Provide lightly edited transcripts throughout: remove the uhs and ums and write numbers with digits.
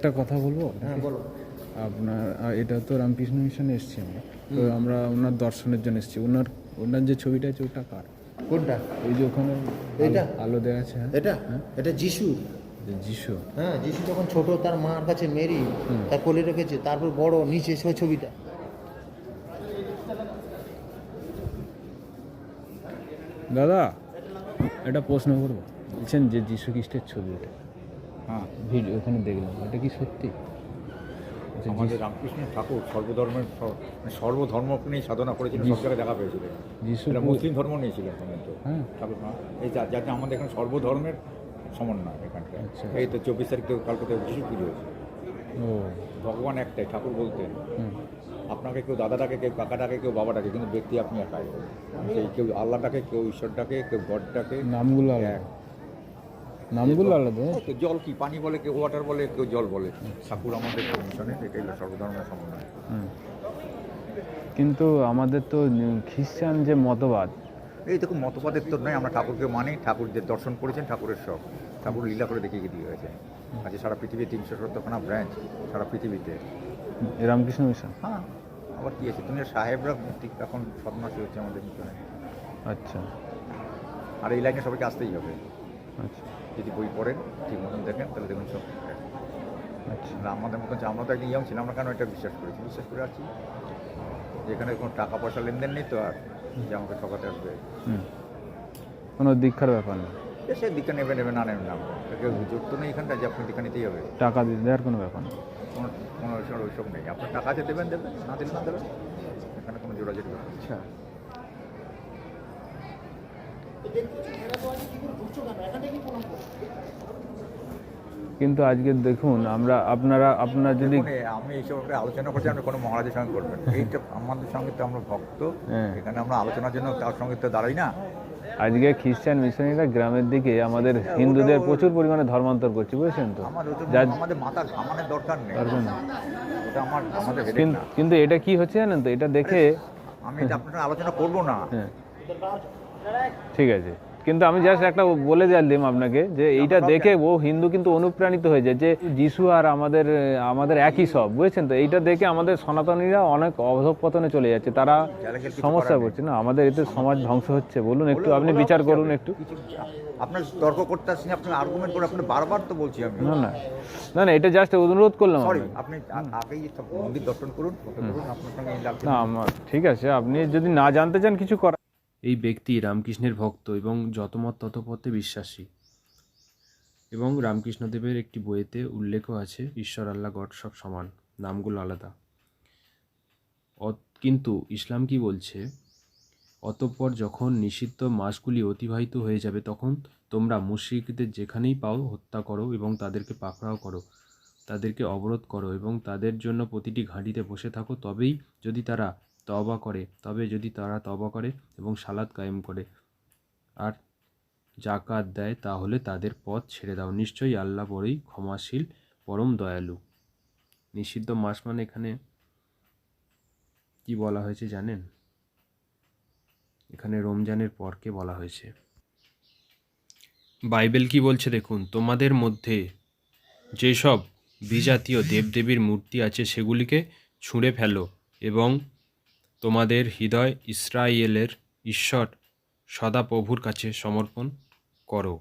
একটা কথা বলবো। হ্যাঁ বলো। আপনার এটা তো রামকৃষ্ণ মিশনে এসেছি আমরা, তো আমরা ওনার দর্শনের জন্য এসেছি। ওনার ওনার যে ছবিটা আছে ওটা কার? কোনটা? ওই যে ওখানে এটা? আলো দেওয়া আছে। হ্যাঁ, এটা? এটা যিশু। যিশু। হ্যাঁ, যিশু যখন ছোট তার মার কাছে মেরি তার কোলে রেখেছে, তারপর বড় নিচে সেই ছবিটা। দাদা একটা প্রশ্ন করবো। বলছেন যে যিশু খ্রিস্টের ছবি ওটা, হ্যাঁ, ভিডিও ওখানে দেখলাম, এটা কি সত্যি? আচ্ছা, আমাদের রামকৃষ্ণ ঠাকুর সর্বধর্মের সর্বধর্মকে নিয়ে সাধনা করেছিলেন, সব জায়গায় দেখা পেয়েছিলেন। যিশু এটা মুসলিম ধর্ম নিয়েছিলেন কিন্তু হ্যাঁ। ঠাকুর না, এই যাতে আমাদের এখানে সর্বধর্মের সমন্বয় এখানটায়। আচ্ছা। এই তো 24 তারিখ তো কালকে তো যিশু পুজো। ও ভগবান একটাই, ঠাকুর বলতেন হুম। আপনাকে কেউ দাদা ডাকে, কেউ কাকা ডাকে, কেউ বাবা ডাকে, কিন্তু ব্যক্তি আপনি একাই। সেই কেউ আল্লাহ ডাকে, কেউ ঈশ্বর ডাকে, কেউ গড ডাকে। নামগুলো আলাদা, নামগুলো আলাদা। তো জল কি পানি বলে, কেউ ওয়াটার বলে, কেউ জল বলে। ঠাকুর আমাদের মিশনে এটাই হলো সর্বধর্মের সমন্বয়। কিন্তু আমাদের তো খ্রিস্টান যে মতবাদ, এই দেখুন মতবাদের তো নয়, আমরা ঠাকুরকে মানি, ঠাকুর যে দর্শন করেছেন ঠাকুরের সব, ঠাকুর লীলা করে দেখিয়ে দিয়ে গেছে। আজকে সারা পৃথিবীর 370খানা ব্রাঞ্চ সারা পৃথিবীতে। রামকৃষ্ণ মিশন। হ্যাঁ, আবার কী আছে, তুমি সাহেবরা ঠিক এখন সদমাসি হচ্ছে আমাদের মিশনে। আচ্ছা আর এই লাইনে সবাইকে আসতেই হবে। আচ্ছা যদি বই পড়েন ঠিক মতন দেখেন তাহলে দেখুন সব ঠিকঠাক। আচ্ছা। আর আমাদের মতন আমরা তো একটা ইয়ং ছিলাম, আমরা কেন এটা বিশ্বাস করেছি, বিশ্বাস করে আছি যেখানে কোনো টাকা পয়সা লেনদেন নেই তো, আর যে আমাকে ঠকাতে আসবে কোনো দীক্ষার ব্যাপার নেই, সে দীক্ষা নেবে নেবে, না নেবে না, কেউ জোর তো নেই এখানটা যে আপনি দীক্ষা নিতেই হবে। টাকা দিয়ে দেওয়ার কোনো ব্যাপার নেই। কোনো কোনো ওইসব নেই, আপনার টাকা আছে দেবেন দেবেন, না দিলে না দেবেন, এখানে কোনো জোরাজোরি ব্যাপার নেই। আচ্ছা, কিন্তু আজকে দেখুন আমরা আপনারা যদি দেখুন, আমি এইসব ব্যাপারে আলোচনা করছি, আপনি কোনো মহারাজের সঙ্গে করবেন, এইটা আমাদের সঙ্গে তো আমরা ভক্ত, এখানে আমরা আলোচনার জন্য তার সঙ্গে তো দাঁড়াই না। আজকে খ্রিস্টান মিশনারিরা গ্রামের দিকে আমাদের হিন্দুদের প্রচুর পরিমাণে ধর্মান্তর করছে, বুঝেছেন তো। আমাদের মাথার ঘামানোর দরকার নেই, দরকার নেই। ওটা আমাদের হেডেক না। কিন্তু এটা কি হচ্ছে জানেন তো, এটা দেখে আমি এটা আপনার সঙ্গে আলোচনা করবো না। হ্যাঁ ঠিক আছে, কিন্তু আমি জাস্ট একটা বলে দিলাম আপনাকে যে এইটা দেখে ও হিন্দু কিন্তু অনুপ্রাণিত হয়ে যায় যে যিশু আর আমাদের একই সব, বুঝেছেন তো। এইটা দেখে আমাদের সনাতনীরা অনেক অধঃপতনে চলে যাচ্ছে, তারা সমস্যা করছে না, আমাদের এতে সমাজ ধ্বংস হচ্ছে। বলুন একটু, আপনি বিচার করুন একটু। আপনার তর্ক করতে আসছেন, আপনি আর্গুমেন্ট করে, আপনি বারবার তো বলছি আমি। না না না না, এটা জাস্ট অনুরোধ করলাম। সরি, আপনি আগেই মন্দির দর্শন করুন, আপনার সঙ্গে না আমার ঠিক আছে, আপনি যদি না জানতে চান কিছু করার। এই ব্যক্তি রামকৃষ্ণের ভক্ত এবং যতমত ততপথে বিশ্বাসী, এবং রামকৃষ্ণদেবের একটি বইয়েতে উল্লেখও আছে ঈশ্বর আল্লাহ গড সব সমান, নামগুলো আলাদা। কিন্তু ইসলাম কি বলছে, অতঃপর যখন নিষিদ্ধ মাসগুলি অতিবাহিত হয়ে যাবে তখন তোমরা মুশরিকদের যেখানেই পাও হত্যা করো এবং তাদেরকে পাকড়াও করো, তাদেরকে অবরোধ করো এবং তাদের জন্য প্রতিটি ঘাঁটিতে বসে থাকো, যদি তারা তওবা করে এবং সালাত কায়েম করে আর জাকাত দেয় তাহলে তাদের পথ ছেড়ে দাও, নিশ্চয়ই আল্লাহ বড়ই ক্ষমাশীল পরম দয়ালু। নিষিদ্ধ মাস মানে এখানে কি বলা হয়েছে জানেন? এখানে রমজানের পরকে বলা হয়েছে। বাইবেল কি বলছে দেখুন, তোমাদের মধ্যে যেসব বিজাতীয় দেবদেবীর মূর্তি আছে সেগুলিকে ছুঁড়ে ফেলো এবং তোমাদের হৃদয় ইসরায়েলের ঈশ্বর সদাপ্রভুর কাছে সমর্পণ করো।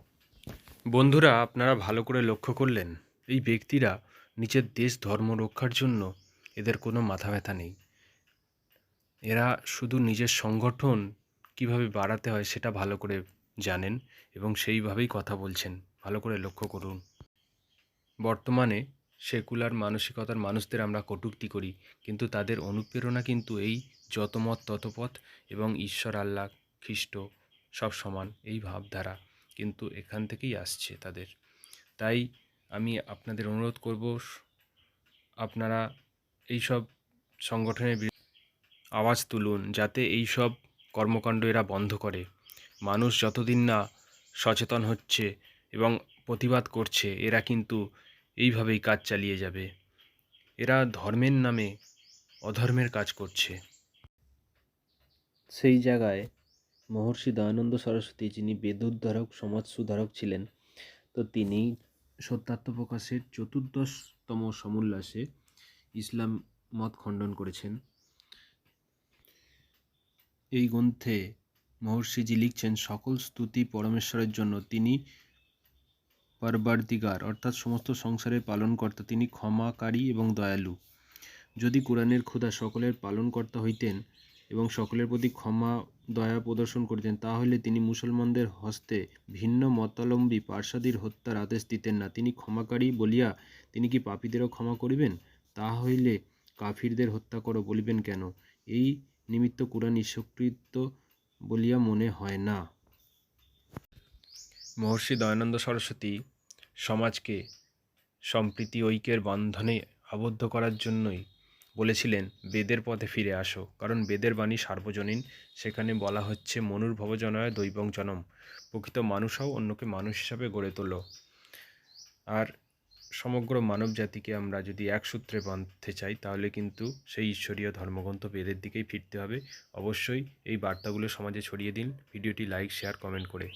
বন্ধুরা, আপনারা ভালো করে লক্ষ্য করলেন, এই ব্যক্তিরা নিজের দেশ ধর্ম রক্ষার জন্য এদের কোনো মাথা ব্যথা নেই। এরা শুধু নিজের সংগঠন কিভাবে বাড়াতে হয় সেটা ভালো করে জানেন এবং সেইভাবেই কথা বলছেন। ভালো করে লক্ষ্য করুন। বর্তমানে সেকুলার মানসিকতার মানুষদের আমরা কটূক্তি করি, কিন্তু তাদের অনুপ্রেরণা কিন্তু এই যত মত তত পথ এবং ঈশ্বর আল্লাহ খ্রিস্ট সব সমান, এই ভাবধারা কিন্তু এখান থেকেই আসছে তাদের। তাই আমি আপনাদের অনুরোধ করব, আপনারা এইসব সংগঠনের আওয়াজ তুলুন যাতে এই সব কর্মকাণ্ড এরা বন্ধ করে। মানুষ যতদিন না সচেতন হচ্ছে এবং প্রতিবাদ করছে, এরা কিন্তু এইভাবেই কাজ চালিয়ে যাবে। এরা ধর্মের নামে অধর্মের কাজ করছে। সেই জায়গায় মহর্ষি দয়ানন্দ সরস্বতী, যিনি বেদোদ্ধারক সমাজ সুধারক ছিলেন, তো তিনি সত্যার্থ প্রকাশের 14 বৃহত্তম সমুল্লাসে ইসলাম মত খণ্ডন করেছেন। এই গ্রন্থে মহর্ষিজি লিখছেন, সকল স্তুতি পরমেশ্বরের জন্য। তিনি পরবর্তীকার অর্থাৎ সমস্ত সংসারের পালনকর্তা। তিনি ক্ষমাকারী এবং দয়ালু। যদি কোরআনের খোদা সকলের পালনকর্তা হইতেন এবং সকলের প্রতি ক্ষমা দয়া প্রদর্শন করতেন, তাহলে তিনি মুসলমানদের হস্তে ভিন্ন মতাবলম্বী পার্ষাদির হত্যার আদেশ দিতেন না। তিনি ক্ষমাকারী বলিয়া তিনি কি পাপীদেরও ক্ষমা করিবেন? তাহা হইলে কাফিরদের হত্যা করো বলিবেন কেন? এই নিমিত্ত কোরআন ঈশ্বরকৃত বলিয়া মনে হয় না। মহর্ষি দয়ানন্দ সরস্বতী সমাজকে সম্প্রীতি ঐক্যের বন্ধনে আবদ্ধ করার জন্যই বলেছিলেন, বেদের পথে ফিরে আসো। কারণ বেদের বাণী সার্বজনীন। সেখানে বলা হচ্ছে, মনুর্ভবজনয় দৈবং জনম। প্রকৃত মানুষ হও, অন্যকে মানুষ হিসাবে গড়ে তোলো। আর সমগ্র মানব জাতিকে আমরা যদি এক সূত্রে বাঁধতে চাই, তাহলে কিন্তু সেই ঈশ্বরীয় ধর্মগ্রন্থ বেদের দিকেই ফিরতে হবে। অবশ্যই এই বার্তাগুলো সমাজে ছড়িয়ে দিন। ভিডিওটি লাইক, শেয়ার, কমেন্ট করে।